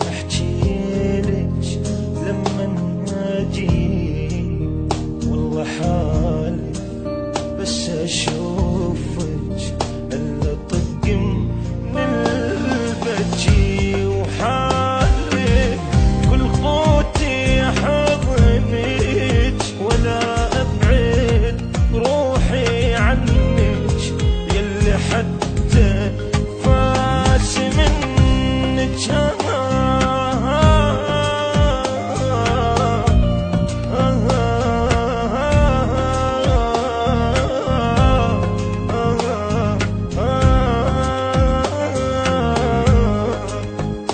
احكي لك لما اجي والله حالي بس اشوفك الا طق من البجي وحالي كل قوتي حضنك ولا ابعد روحي عنك يلي حتى فاس منك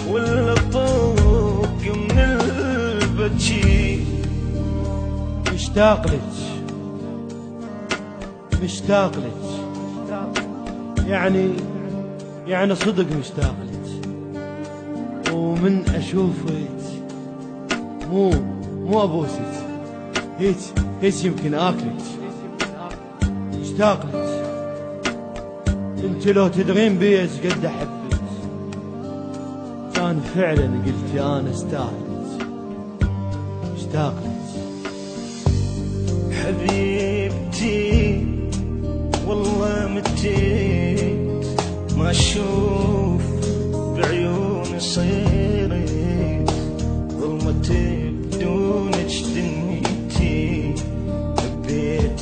ولا طوق من البجي مشتاق لك مشتاق لك يعني صدق مشتاق لك ومن اشوفك مو ابوسك هيك يمكن اكلك مشتاق لك انت لو تدرين بي ايش قد احبك كان فعلا قلتي انا استاهلك مشتاق لك حبيبتي والله متيت ما اشوف بعيوني صيرت ظلمتي بدونك دنيتي بيت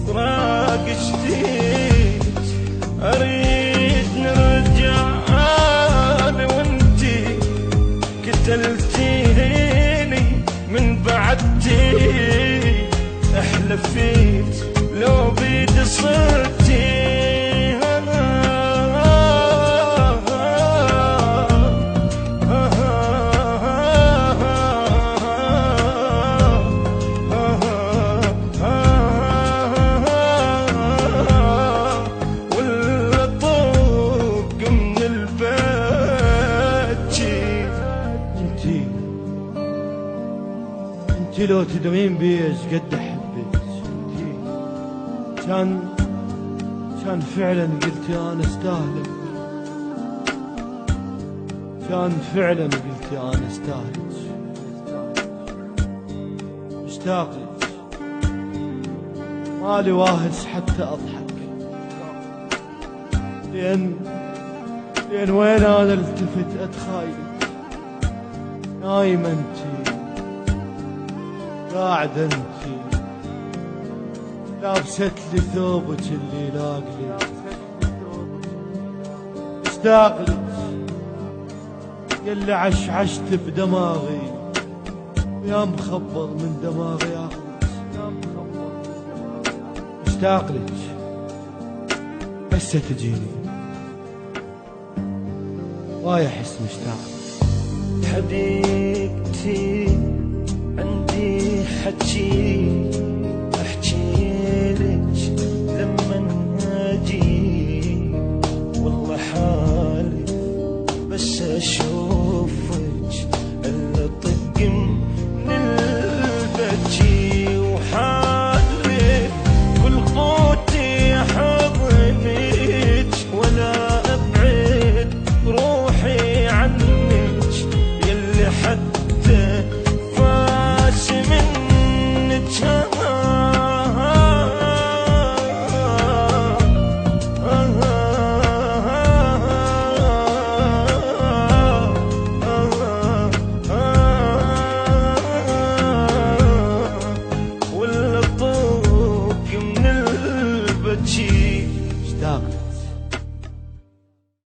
فراق جديد اريد نرجع انا وانتي قتلتيني من بعدتي احلفيت لو بيد صرتي ولا طوق من البجي انتي لو تدرين بي ايش قد احبك كان فعلا قلتي انا استاهلك كان فعلا قلتي انا استاهلك مشتاق لك مالي واهس حتى اضحك لان وين انا التفت اتخايلك نايمة انتي قاعدة انتي لابست لي ثوبك اللي لاقلي مشتاق لك يلي عشعشت بدماغي ويا مخبر من دماغي اخذك مشتاق لك هسه تجيني وايا احس مشتاق حبيبتي عندي حكي